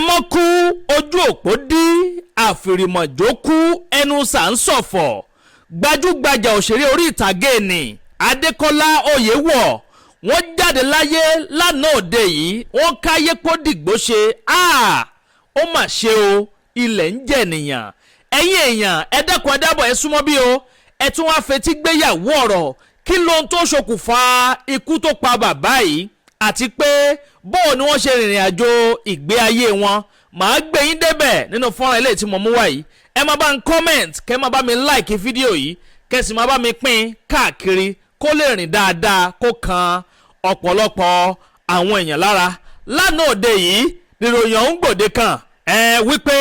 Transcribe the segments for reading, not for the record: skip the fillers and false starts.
mọ́ kú ojú òpó dí àfìrìmọ̀jó kú ẹnu sàǹsọ̀fọ̀ gbajúgbajà òṣèré orí ìtàgé ni Adékọ́lá Oyèwọ̀ wọ́n jáde láyé lánàá òde yìí wọ́n káyé pọ́ dìgbò ṣe ó mà ṣe o ilẹ̀ ń jẹ̀ nìyàn ẹ̀yin èèyàn ẹ dẹ́kun ẹ dábọ̀ ẹ súnmọ́ bí o ẹ tún wá fetí gbéyàwó ọ̀rọ̀ kí lóhun tó ṣokùnfà ikú tó pa bàbá yìí àti pé bóò ni wọ́n ṣe rìnrìn àjò ìgbé ayé wọn màá gbé yín débẹ̀ nínú fọ́nrán eléyìí tí mo mú wá yìí ẹ máa bá ń comment kẹ́ máa bá mi like fídíò yìí kẹ́ sì máa bá mi pín káàkiri kó lè rìn dáadáa kó kan ọ̀pọ̀lọpọ̀ àwọn èèyàn lára lánàá òde yìí níròyìn ọ̀hún gbòde kan wípé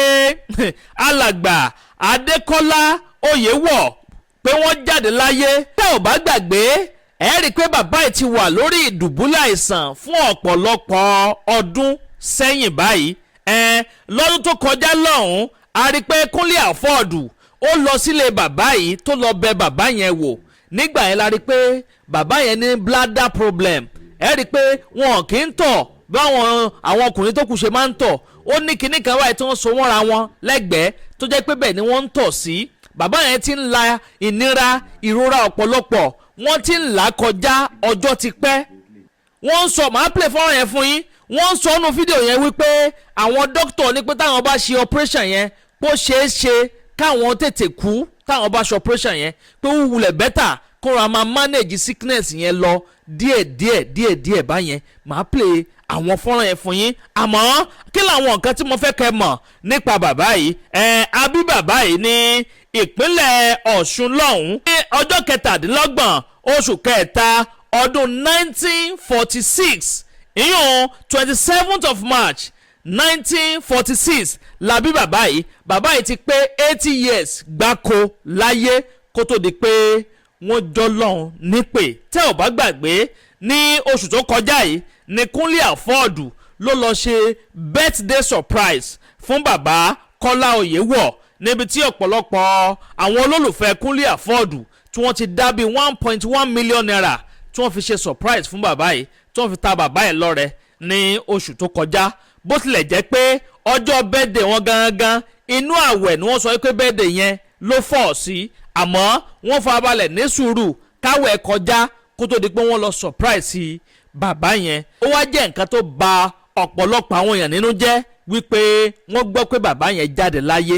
alàgbà Adékọ́lá Oyèwọ̀ pé wọ́n jáde láyé tẹ́ ò bá gbàgbé ẹ rí i pé bàbá yìí ti wà lórí ìdùbúlẹ̀ àìsàn fún ọ̀pọ̀lọpọ̀ ọdún sẹ́yìn báyìí lọ́dún tó kọjá lọ́hùn-ún a rí i pé Kúnlé Àfọ́ọ̀dù ó lọ sílé bàbá yìí tó lọ bẹ̀ bàbá yẹn wò nígbà yẹn la rí i pé bàbá yẹn ní bladder problem ẹ rí i pé wọn kì í tọ̀ bí àwọn ọkùnrin tó kù ṣe máa ń tọ̀ ó ní kinní kan wáyé tí wọ́n so wọ́n ra wọn lẹ́gbẹ̀ẹ́ tó jẹ́ pé bẹ́ẹ̀ ni wọ́n ń tọ̀ sí bàbá yẹn ti ń la ìnira ìrora ọ̀pọ̀lọpọ̀ wọ́n ti ń là kọjá ọjọ́ ti pẹ́ wọ́n ń sọ màá play fọ́nrán yẹn fún yín wọ́n ń sọ nínú fídíò yẹn wípé àwọn dókítà ní pé táwọn bá ṣe operation yẹn pé ó ṣeé ṣe káwọn tètè kú táwọn bá ṣe operation yẹn pé ó wulẹ̀ bẹ́tà kó ra máa manage sickness yẹn lọ díẹ̀ báyẹn màá play àwọn fọ́nrán yẹn fún yín àmọ́ kí làwọn nǹkan tí mo fẹ́ kẹ́ mọ̀ nípa bàbá yìí abí bàbá yìí ní ìpínlẹ̀ Ọ̀ṣun lọ́hùn-ún ní ọjọ́ 27 oṣù kẹta ọdún 1946 ìyún 27th of March 1946 la bí bàbá yìí ti pé 80 years gbáko láyé kó tó di pé wọ́n jọ lọ́hùn nípè tẹ́ ò bá gbàgbé ní oṣù tó kọjá yìí ní Kúnlé Àfọ́ọ̀dù ló lọ ṣe birthday surprise fún bàbá Kọ́lá Oyèwọ̀ níbi tí ọ̀pọ̀lọpọ̀ àwọn olólùfẹ́ Kúnlé Àfọ́ọ̀dù tí wọ́n ti dá bí 1.1 million naira tí wọ́n fi ṣe surprise fún bàbá yìí tí wọ́n fi ta bàbá yìí lọ́rẹ ní oṣù tó kọjá bó tilẹ̀ jẹ́ pé ọjọ́ birthday wọn gangan inú àwẹ̀ ni wọ́n sọ pé birthday yẹn ló fọ̀ sí àmọ́ wọ́n farabalẹ̀ ní sùúrù káwẹ̀ kọjá kó tó di pé wọ́n lọ surprise bàbá yẹn ó wá jẹ́ nǹkan tó bà ọ̀pọ̀lọpọ̀ àwọn èèyàn nínú jẹ́ wípé wọ́n gbọ́ pé bàbá yẹn jáde láyé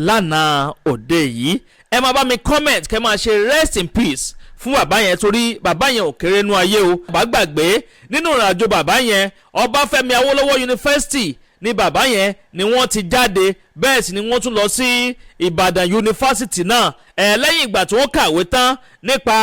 lánàá òde yìí ẹ máa bá mi comment kẹ́ máa ṣe rest in peace fún bàbá yẹn torí bàbá yẹn ò kéré nú ayé o bàbá gbàgbé nínú ìrìnàjò bàbá yẹn Ọbáfẹ́mi Awólọ́wọ̀ University ní bàbá yẹn ni wọ́n ti jáde bẹ́ẹ̀ sì ni wọ́n tún lọ sí Ìbàdàn University náà lẹ́yìn ìgbà tí wọ́n kàwé tán nípa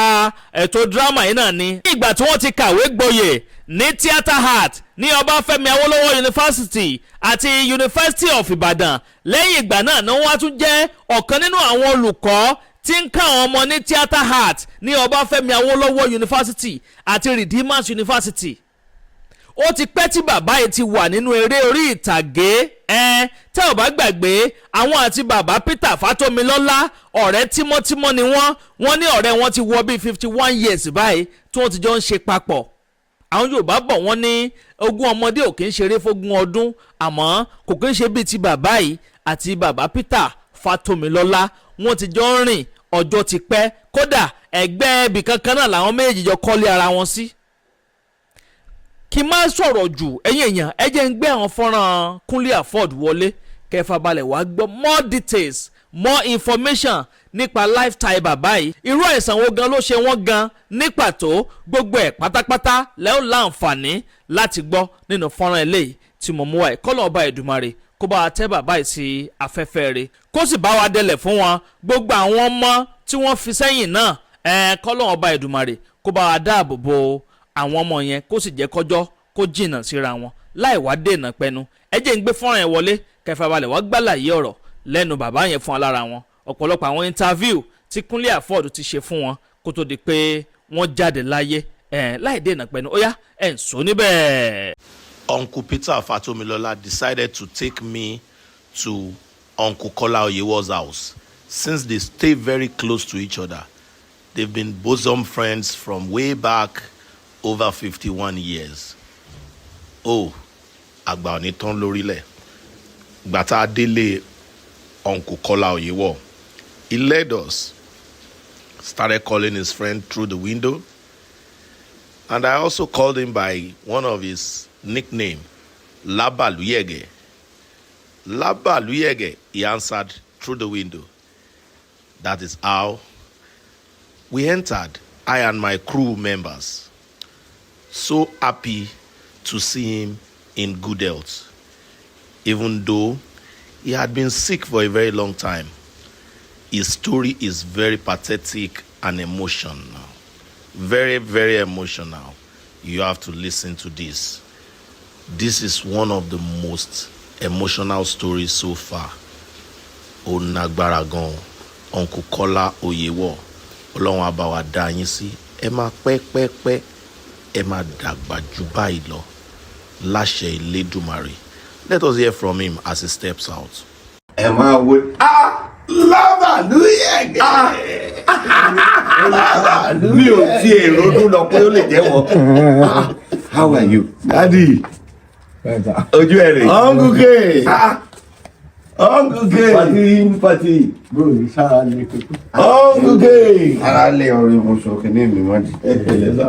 ètò drama yìí náà ni ìgbà tí wọ́n ti kàwé gboyè ní theatre art ní Ọbáfẹ́mi Awólọ́wọ̀ University àti University of Ìbàdàn lẹ́yìn ìgbà náà ni wọ́n tún jẹ́ ọ̀kan nínú àwọn olùkọ́ tí ń ká àwọn ọmọ ní theatre art ní Ọbáfẹ́mi Awólọ́wọ̀ University àti Redeemers University ó ti pẹ́ tí bàbá yìí ti wà nínú eré orí ìtàgé tẹ́ ò bá gbàgbé àwọn àti bàbá Peter Fátómilọ́lá ọ̀rẹ́ tímọ́tímọ́ ni wọ́n ní ọ̀rẹ́ wọn ti wọ bíi 51 years báyìí tí wọ́n ti jọ ń ṣe papọ̀ àwọn Yorùbá bọ̀ wọ́n ní ogún ọmọdé ò kì í ṣeré fógún ọdún àmọ́ kò kì í ṣe bíi ti bàbá yìí àti bàbá Peter Fátómilọ́lá wọ́n ti jọ ń rìn ọjọ́ ti pẹ́ kódà ẹgbẹ́ ibì kankan náà làwọn méjèèjì jọ kọ́lé ara wọn sí. kí n má sọ̀rọ̀ jù ẹ̀yin èèyàn ẹ jẹ́ ń gbé àwọn fọ́nrán Kúnlé Àfọ́ọ̀dù wọlé kẹfà balẹ̀ wá gbọ́ more details more information nípa lifestyle bàbá yìí irú àìsàn wo gan ló ṣe wọ́n gan ní pàtó gbogbo ẹ̀ pátápátá lẹ́ ó láǹfààní láti gbọ́ nínú fọ́nrán eléyìí tí mo mú wá ẹ̀ kọ́lọ̀ ọba Èdùmàrè kó bá wa tẹ́ bàbá yìí sí afẹ́fẹ́ rẹ̀ kó sì bá wa délẹ̀ fún wọn gbogbo àwọn ọmọ tí wọ́n fi sẹ́yìn náà kọ́lọ̀ ọba Èdùmàrè kó bá wa dáàbò bo àwọn ọmọ yẹn kó sì jẹ́ kọjọ́ kó jìnnà síra wọn láì wá dènà pẹnu ẹ jẹ́ ń gbé fọ́nrán yẹn wọlé kẹfà balẹ̀ wá gbàlàyé ọ̀rọ̀ lẹ́nu bàbá yẹn fún alára wọn ọ̀pọ̀lọpọ̀ àwọn interview tí Kúnlé Àfọ́ọ̀dù ti ṣe fún wọn kó tó di pé wọ́n jáde láyé láì dènà pẹnu ó yá ẹ̀ ń sọ níbẹ̀. Uncle Peter Fatomilola decided to take me to Uncle Kola Oyewo's house since they stay very close to each other. They've been bosom friends from way back over 51 years. Oh, àgbà ò ní tán lórílẹ̀. Gbata Dele, Uncle Kola Oyewo. He led us, started calling his friend through the window. And I also called him by one of his nicknames, Laba Luyege. Laba Luyege, he answered through the window. That is how we entered, I and my crew members. So happy to see him in good health, even though he had been sick for a very long time. His story is very pathetic and emotional. Very, very emotional. You have to listen to this. This is one of the most emotional stories so far. Onagbara gan, Uncle Kola Oyewo. Ọlọ́run á bá wa dá yín sí. Ẹ máa pẹ́. Ẹ máa dàgbà jù báyìí lọ. Láṣẹ Elédùmarè. Let us hear from him as he steps out. Ẹ máa wo Laba Luyege. Mi ò tiẹ̀ ronú lọ pé ó lè jẹ́ wọ́n. How are you? Daddy. Ojú ẹ̀ rè. Uncle K. Uncle K. Pati. Bro, sára lè kókó. Uncle K. Ara lè ọ̀rẹ́ mo sọ kí ní mi wọ́n di.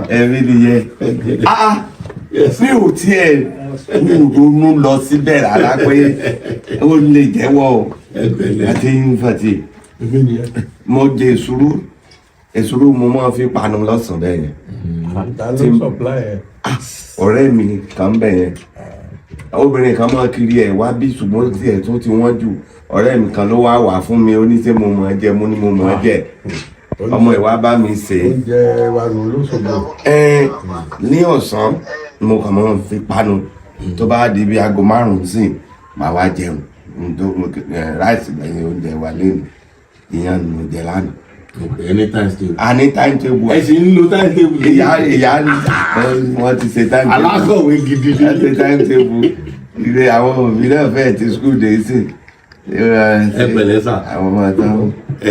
Ẹ̀rí nìyẹn. Mi ò tiẹ̀ ronú lọ síbẹ̀ rárá pé ó lè jẹ́wọ́ o. Àti Pati. Mo jẹ èsúrú mo máa fi panu lọ́sàn-án bẹ́ẹ̀ yẹn. Ta ló supply ẹ̀? Ọ̀rẹ́ mi kan bẹ̀ yẹn. Obìnrin kan máa kiri ẹ̀ wá bí ṣùgbọ́n tí ẹ̀ tó ti wọ́n jù. Ọ̀rẹ́ mi kan ló wá fún mi ó ní ṣé mo mọ̀ ẹ́ jẹ mo ní mo mọ̀ ẹ́ jẹ. Ọmọ ẹ̀ wá bá mi ṣe. Oúnjẹ wa rò lóṣogbo. Ní ọ̀sán mo kàn máa fi panu. Tó bá di bí aago 5 sí màá wá jẹun. Ráìsì lẹ́yìn oúnjẹ wa lẹ́nu. Ìyẹn ni mo jẹ lánàá. Any timetable. Any timetable. Ẹ ṣì ń lo timetable. Ìyá wọ́n ti ṣe timetable. Alákọ̀wé gidi ni. Wọ́n ṣe timetable. Ilé àwọn òbí náà fẹ́ẹ̀ ti school day sí. Ẹ pẹ̀lẹ́ sà. Àwọn ọmọ tán. Ẹ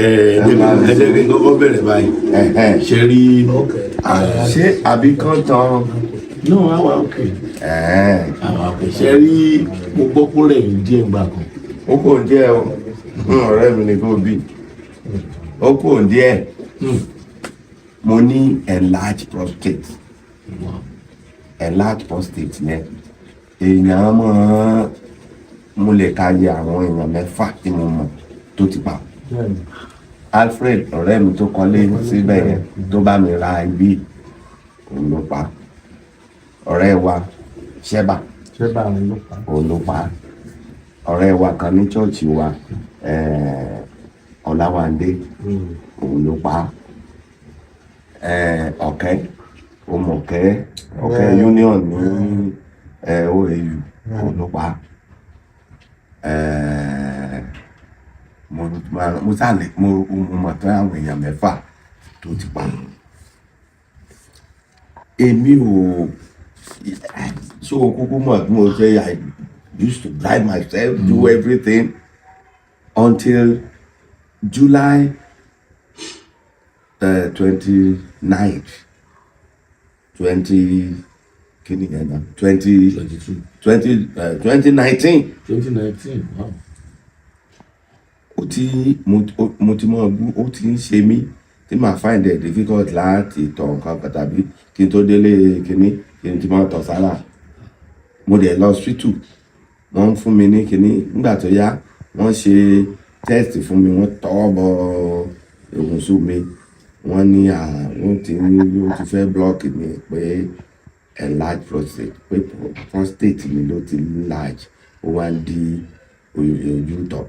jẹ́ kí n kọ́kọ́ bẹ̀rẹ̀ báyìí. Ṣé rí. Ṣé àbí kan tán? No, àwa òkè. Àwa òkè. Ṣé rí mo gbọ́ kó rẹ̀ yìí díẹ̀ gbà kan. Ó kò jẹ́ o. Ọ̀rẹ́ mi ni kò bí. Ó kò díẹ̀. Mo ní enlarged prostate. Enlarged prostate yẹn. Èèyàn mọ̀ mo lè ka yẹ àwọn èèyàn 6 tí mo mọ̀ tó ti pa. Alfred ọ̀rẹ́ mi tó kọ́lé síbẹ̀ yẹn tó bá mi ra ibi òun ló pa. Ọ̀rẹ́ wa Sheba òun ló pa. Ọ̀rẹ́ wa kan ní chọ́ọ̀chì wa Ọláwándé òun ló pa. Ọ̀kẹ́ union ní OAU òun ló pa. Mo sálẹ̀ mo mọ̀ tó àwọn èèyàn 6 tó ti pa. Èmi ò so kúkú mọ̀ tí mo ṣe I used to drive myself, do everything until July 29th, 2019. 2019. Wow. Mo ti mọ̀ ó ti ń ṣe mí tí màá find it difficult láti tọ̀ nǹkan kan tàbí kí n tó délé kíní kí n ti máa tọ̀ sára. Mo dẹ̀ lọ hospital wọ́n fún mi ní kíní nígbà tó yá wọ́n ṣe test fún mi wọ́n tọwọ́ bọ ìwùnsù mi wọ́n ní àwọn ó ti fẹ́ block mi pé enlarged prostate pé prostate mi ló ti large ó wá ń di ojú tọ̀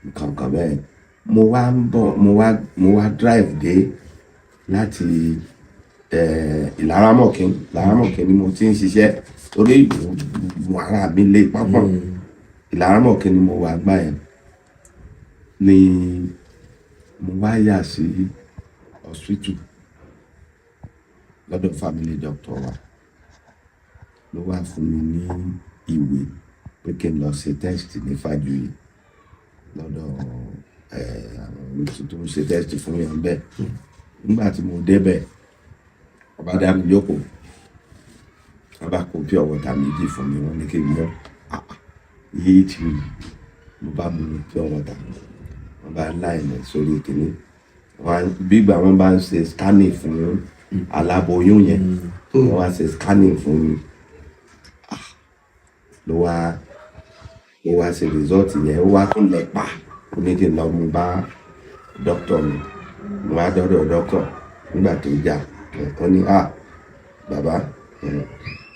nǹkan bẹ́ẹ̀. Mo wá drive dé láti Ìlaramọ̀kín ni mo ti ń ṣiṣẹ́ torí mo ara mi lé pápọ̀. Ìlaramọ̀kín ni mo wà gbà yẹn ni mo wá yà sí hospital lọ́dọ̀ family doctor wa ló wá fún mi ní ìwé pé kí n lọ ṣe test ní Fájuyì lọ́dọ̀ àwọn olùsí tó ń ṣe test fún yàn bẹ́ẹ̀. Nígbà tí mo débẹ̀ ọba dá mi jókòó ọba kó pure water méjì fún mi wọ́n ní kí n mú yìí tí mo bá mu pure water wọ́n bá láìlẹ̀ sórí kìíní bí ìgbà wọn bá ń ṣe scanning fún aláboyún yẹn wọ́n wá ṣe scanning fún mi ló wá ṣe result yẹn ó wá tún lẹ̀ pa ó ní kí n lọ mú bá dókítà mi mo wá dọ́dọ̀ dókítà nígbà tó jà wọ́n ní bàbá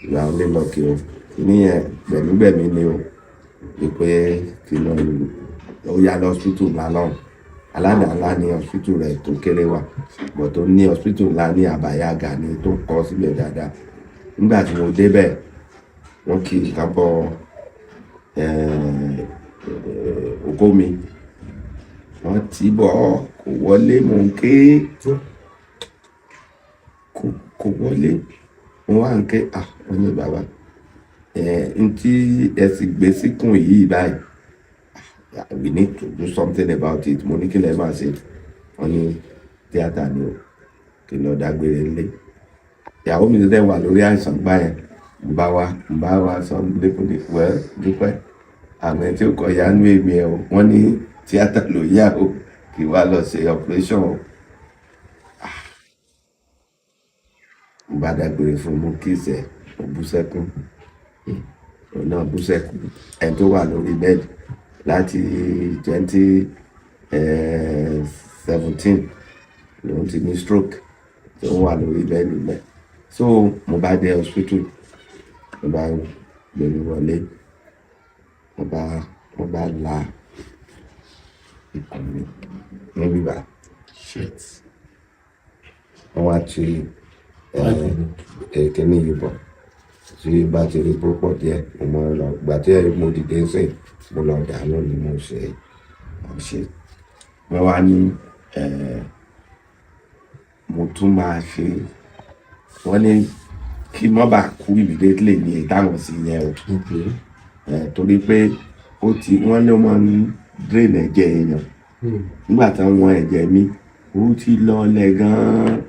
ìgbà wọn lè lọ kí o níyẹn gbẹ̀mígbẹ̀mí ni o wípé kí lọ ó yá lọ hospital ńlá náà aládàá-ńlá ní hospital rẹ̀ tó kéré wà bọ̀ tó ní hospital ńlá ní àbáyága ní tó kọ́ sílẹ̀ dáadáa nígbà tí mo débẹ̀ wọ́n kì í kábọ̀ ògo mi wọ́n ti bọ̀ kò wọlé mò ń ké kò wọlé mo wá ń ké wọ́n ní bàbá n tí ẹ sì gbé síkùn yìí báyìí we need to do something about it mo ní kí lè máa ṣe wọ́n ní tíátà ni o kí n lọ dágbére ńlé ìyàwó mi tẹ́ wà lórí àìsàn gbá yẹn n bá wa sọ lẹ́kùnlé wẹ́ dúpẹ́ àmì tí ó kọ̀ ya nú èmi ẹ̀ o wọ́n ní tíátà ló yá o kí wá lọ ṣe operation o n bá dágbére fún mú kí ìṣẹ́ ò bú sẹ́kún òun náà bú sẹ́kún ẹ̀ tó wà lórí bẹ́ẹ̀dì láti 2017 lòun ti ní stroke tó wà lórí bẹ́ẹ̀dì bẹ́ẹ̀ so mo bá dé hospital mo bá gbèrú wọlé mo bá la ikùn mi níbí bá wọ́n wá ti kíní yìí bọ̀ tí bá ti rí púpọ̀ díẹ̀ mo lọ gbà tí mo dìde sí mo lọ dànù ni mo ṣe wọ́n wá ní mo tún máa ṣe wọ́n ní kí mọ́ bá kú immediately ní ìdáhùn sí yẹn o torí pé wọ́n lé wọn ń drain ẹ̀jẹ̀ èèyàn nígbà tí wọ́n ẹ̀jẹ̀ mi ó ti lọlẹ̀ gan-an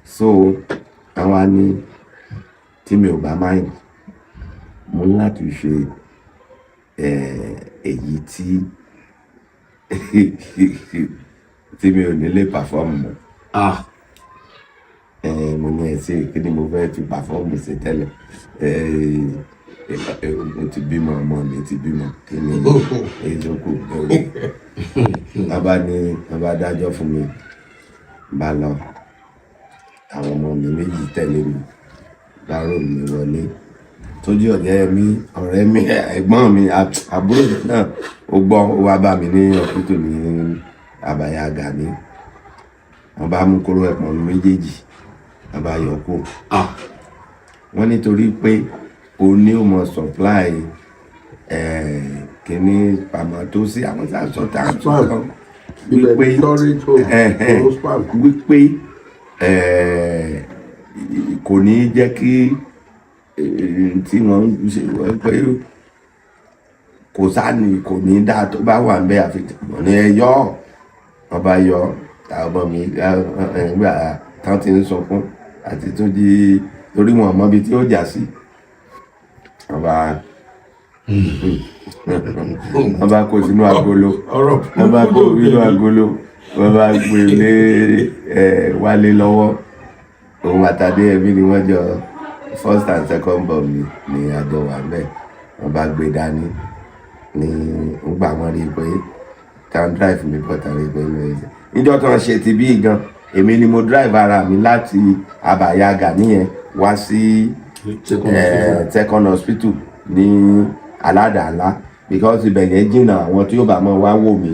so àwa ni tí mi ò bá máa mo ní láti ṣe èyí tí mi ò nílé perform mọ́ mo ní ẹsẹ̀ kí ni mo fẹ́ fi perform ṣe tẹ́lẹ̀ mo ti bímọ ọmọ mi ti bímọ kí ni èyí kù bàbá dájọ́ fún mi bá lọ àwọn ọmọ mi méjì tẹ̀lé mi bá rò mí wọlé tójú ọ̀jẹ́ mi ọ̀rẹ́ mi ẹ̀gbọ́n mi àbúrò náà ó gbọ́ ó wá bá mi ní ọ̀pítò ní àbáyága ní wọ́n bá mú kóró ẹ̀pọ̀n mi méjèèjì wọ́n bá yọ kó wọ́n nítorí pé o ní o mọ̀ supply kíní pàmòtó sí àwọn sàṣọ tá a sọ kan wípé kò ní jẹ́ kí tí wọ́n ń ṣe pé kò sáni kò ní dáa tó bá wà ń bẹ́ àfihàn ní ẹyọ wọ́n bá yọ àwọn ọmọ mi gbà tán ti ń sọkún àti tó di torí wọn mọ ibi tí ó jà sí wọ́n bá kó sínú agolo wọ́n bá kó sínú agolo wọ́n bá gbé lé wálé lọ́wọ́ òun àtàdé ẹbí ni wọ́n jọ first and second born mi ní àjọ wà mẹ́ wọ́n bá gbé dání ní gbà wọ́n rí i pé can drive mi bọ́tà rí i pé ní ẹ̀jẹ̀ níjọ́ tó ń ṣe ti bí gan èmi ni mo drive ara mi láti àbáyága nìyẹn wá sí second hospital ní aládàá-ńlá because ibẹ̀ yẹn jìnnà àwọn tí ó bá mọ́ wá wò mí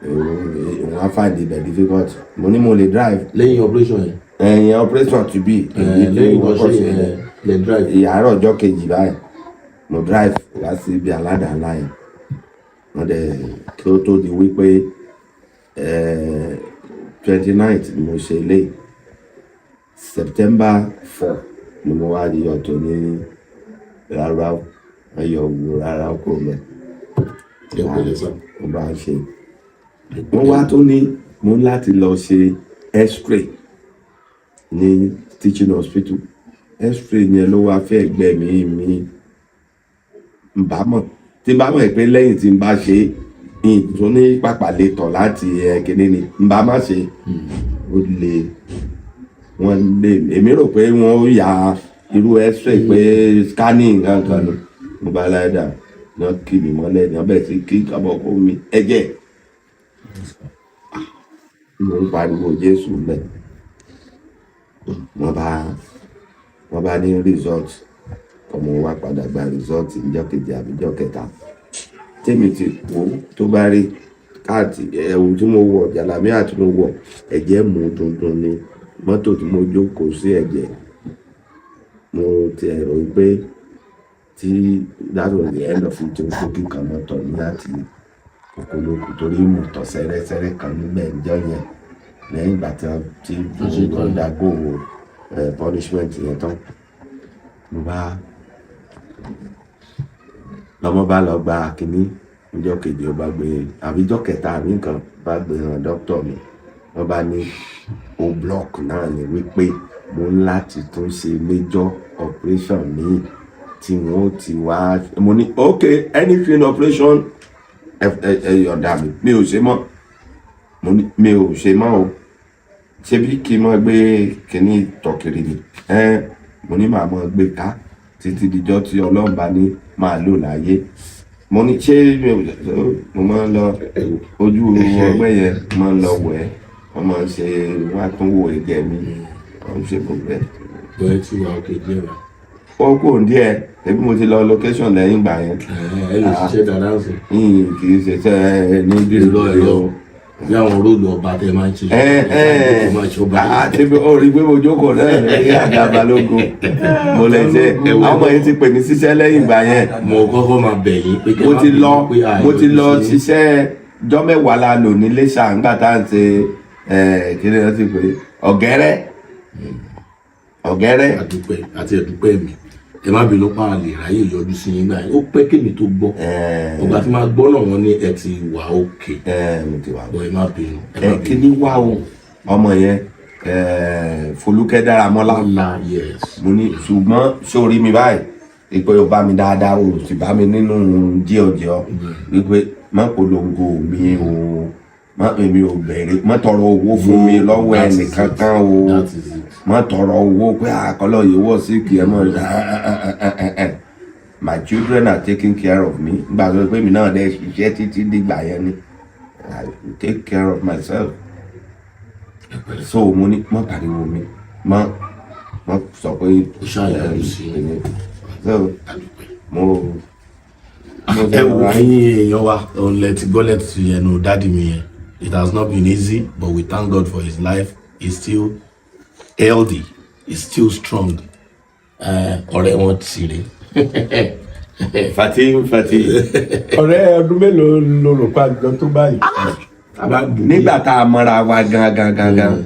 wọ́n á find ibẹ̀ difficult mo ní mo lè drive. lẹ́yìn operation yẹn. operation to be. lẹ́yìn ìkọ́ṣẹ́ yẹn lè drive. ìyàrá ọjọ́ kejì báyìí mo drive wá sí ibi aládàá-ńlá yẹn wọ́n dẹ̀ kí ó tó di wípé 29th ni mo ṣe lé September 4 ni mo wá rí ọ̀tọ̀ ní rárá ẹyọ òwò rárá kò mẹ́ mo bá ṣe wọ́n wá tó ní mo ń láti lọ ṣe x-ray ní teaching hospital x-ray yẹn ló wá fẹ́ ẹgbẹ́ mi n bá mọ̀ tí n bá mọ̀ pé lẹ́yìn tí n bá ṣe ìtún ní pàpàlétọ̀ láti kíní ni n bá má ṣe ó lè wọ́n lè èmi rò pé wọ́n ó ya irú x-ray pé scanning nǹkan ni mo bá láyé náà kí mi mọ́lẹ̀ ní ọbẹ̀ sí kí kábọ̀ kó mi ẹ̀jẹ̀ mo ń pariwo Jésù lẹ̀ wọ́n bá ní result ọmọ wa padà gba result níjọ́ kejì àbíjọ́ kẹta tèmi ti kó tó bá rí káàtì ẹ̀wù tí mo wọ̀ jàlámíà tí mo wọ̀ ẹ̀jẹ̀ mú dundun ni mọ́tò tí mo jókòó sí ẹ̀jẹ̀ mo ti ẹ̀rọ pé tí that was the end of it tó kíkan mọ́tò ní láti kòkòlókù torí mo tọ̀ sẹ́rẹ́sẹ́rẹ́ kan níbẹ̀ níjọ́ yẹn lẹ́yìn ìgbà tí mo dàgbò punishment yẹn tán mo bá lọ́mọ bá lọ gba kínní níjọ́ kejì ó bá gbé àbíjọ́ kẹta àbí nǹkan bá gbé hàn dókítà mi wọ́n bá ní o block náà ní wípé mo ń láti tún ṣe major operation míì tí wọ́n ti wá mo ní ok anything operation ọ̀dà mi ò ṣe mọ́ mo ní mi ò ṣe mọ́ o ṣé bí kí n mọ́ gbé kínní tọ̀kiri ni mo ní màá mọ́ gbé ká títí dijọ́ tí Ọlọ́run bá ní máa lò láyé mo ní ṣé mo máa ń lọ ojú ọgbẹ́ yẹn máa ń lọ wẹ̀ wọ́n máa ń ṣe wá tún wò ẹ̀jẹ̀ mi wọ́n ń ṣe gbogbo ẹ̀. bẹ́ẹ̀ tí wàá òkè díẹ̀ wá. ó kù díẹ̀ ẹbí mo ti lọ location lẹ́yìn ìgbà yẹn. ẹ lè ṣiṣẹ́ dáadáa sí. kì í ṣe tẹ́ ní bíi lọ́ọ̀ bí àwọn róòlù ọba tẹ máa ń ṣe. àti orí pé mo jókòó náà ní àga balógun mo lè ṣe àwọn ọmọ yẹn ti pè mí ṣiṣẹ́ lẹ́yìn ìgbà yẹn. mo kọ́kọ́ máa bẹ̀ yín pé mo ti lọ ṣiṣẹ́ jọ́ mẹ́wàá la lò ní Iléṣà nígbà tá à ń ṣe kí ni wọ́n ti pè ọ̀gẹ́rẹ́. àdúpẹ́ àti ẹ̀dúpẹ́ mi ẹ má bínú pa àlè ráyè yọjú sí yín gbà yín ó pẹ́ kémi tó gbọ́ ọgbà tí máa gbọ́ náà wọ́n ní ẹ ti wà òkè mo ti wà bọ́ ẹ má bínú. kí ni wá o ọmọ yẹn Folúkẹ́ Dáramọ́lá mo ní ṣùgbọ́n sórí mi báyìí ìpè ò bá mi dáadáa o sì bá mi nínú jíọ̀jíọ̀ wípé má polongo mi o èmi ò bẹ̀rẹ̀ má tọrọ owó fún mi lọ́wọ́ ẹnìkankan o má tọrọ owó pé àkọlọ yìí wọ́ sí kì í mọ̀ my children are taking care of me nígbà tó pé mi náà dẹ̀ ṣiṣẹ́ títí dìgbà yẹn ni I take care of myself so mo ní má pariwo mi má sọ pé so mo ẹ wo ẹ̀yin èèyàn wa òun lẹ ti gbọ́ lẹ́tì ẹnu dáàdì mi yẹn. It has not been easy, but we thank God for his life. He's still healthy. He's still strong. Ọ̀rẹ́ wọn ti rè. Fati. Ọ̀rẹ́ ọdún mélòó ló rò pa àjọ tó báyìí? Nígbà tá a mọ́ra wa gangan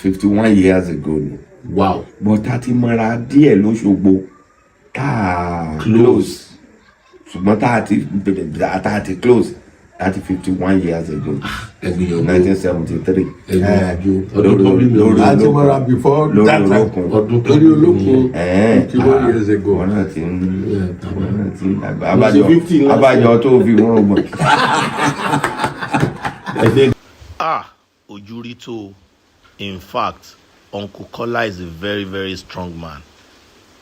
51 years ago ni. Wow. But tá a ti mọ́ra díẹ̀ lóṣogbo tá a close. Ṣùgbọ́n tá a ti close. That's 51 years ago. 1973. Láti mọ́ra before that time. Lórí olókun 51 years ago. Wọ́n náà ti dàgbà. Abájọ tó fi wọ́n gbọ́n. Ojúrító. In fact, Uncle Kola is a very, very strong man.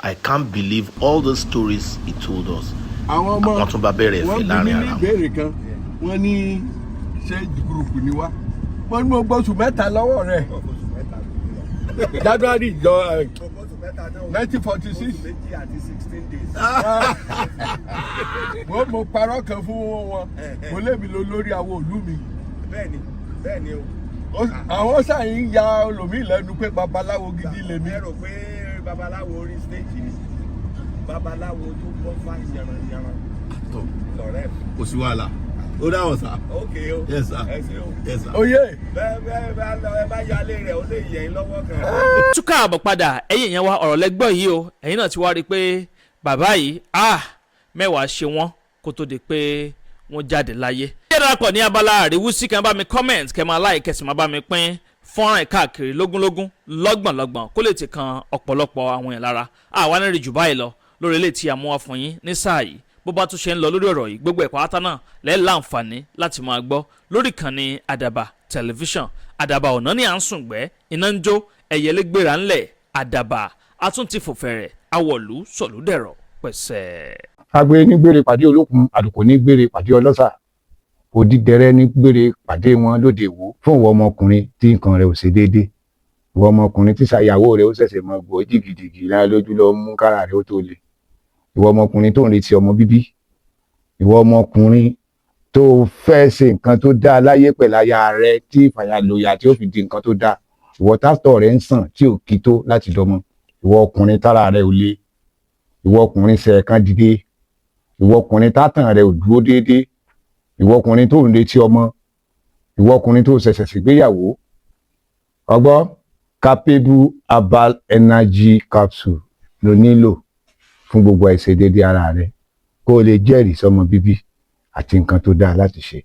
I can't believe all the stories he told us. Àwọn ọmọ tún bá bẹ̀rẹ̀ fi láàrin ara wọn. Wọ́n bí ní ìbéèrè kan, wọ́n ní ṣé gúrùpù ni wá. Wọ́n ní mo gbóṣù mẹ́ta lọ́wọ́ rẹ̀. January 1946. Mo parọ́ kan fún wọn. Mo lébi lọ lórí àwọn òlú mi. Bẹ́ẹ̀ni o. Àwọn sàyìn ya olòmíì lẹ́nu pé babaláwo gidi lèmi. Ẹ rò pé babaláwo orí stage ni. Babaláwo tó gbọ́ fà yànrànyànràn. Lọ̀rẹ́ mi. Kò sí wàhálà. Ó dáhùn sá. Ok o. Yes sir. Ẹ ṣé o. Yes sir. Oyè. Bẹ́ẹ̀ bá yálé rẹ̀ ó lè yẹ̀ yín lọ́wọ́ kan. túkà àbọ̀ padà ẹ̀yìn yẹn wá ọ̀rọ̀ lẹ́gbọ́ yìí o ẹ̀yin náà ti wá rí i pé bàbá yìí mẹ́wàá ṣe wọ́n kó tó di pé wọ́n jáde láyé. ṣé darapọ̀ ní abala àríwúsí kẹ́ bá mi comment kẹ́ máa like kẹ́ sì máa bá mi pín fọ́nrán káàkiri lógúnlógún lọ́gbọ̀nlọ́gbọ̀n kó lè ti kan ọ̀pọ̀lọpọ̀ àwọn èèyàn lára àwa ní rí jù báyìí lọ lórí ilé tí a mú wá fún yín ní sáà yìí bó bá tún ṣe ń lọ lórí ọ̀rọ̀ yìí gbogbo ẹ̀pá átá náà lẹ́ẹ̀ láǹfààní láti máa gbọ́ lórí ìkànnì àdàbà tẹlifíṣàn àdàbà ọ̀nà ní à ń sùn gbẹ́ iná ń jó ẹ̀yẹlé gbéra ńlẹ̀ àdàbà àtúntì fòfẹ̀rẹ̀ awọ̀lú sọ̀lúdẹ̀rọ̀ pẹ̀sẹ̀. agbe ní gbére pàdé olókun àdùkò ní gbére pàdé ọlọ́sà òdìdẹrẹ́ ní gbére pàdé wọn lóde ìwò fún ìwọ ọmọkùnrin tí nǹkan rẹ̀ ò ṣe déédé ìwọ ọmọkùnrin tí ṣàyàwó rẹ̀ ó ṣẹ̀ṣẹ̀ mọ gbọ́ jìgìjìgì lára lójú lọ mú kára rẹ̀ ó tó le ìwọ ọmọkùnrin tó ń retí ọmọ bíbí ìwọ ọmọkùnrin tó fẹ́ ṣe nǹkan tó dáa láyé pẹ̀lú aya rẹ̀ tí ìfàyàlòyà tí ó fi di nǹkan tó dáa ìwọ tásítọ̀ rẹ̀ ń sàn tí ò kí tó láti dọmọ ìwọ ọkùnrin tára rẹ̀ ò le ìwọ ọkùnrin ṣẹ̀ẹ̀kan dìde ìwọ ọkùnrin tátàn rẹ̀ ò dúró déédéé ìwọ ọkùnrin tó ń retí ọmọ ìwọ ọkùnrin tó ṣẹ̀ṣẹ̀ ṣègbéyàwó ọgbọ́ capable herbal energy capsule ló nílò fún gbogbo àìṣedéédéé ara rẹ̀ kó o lè jẹ́rìí sọ́mọ bíbí àti nǹkan tó dáa láti ṣe.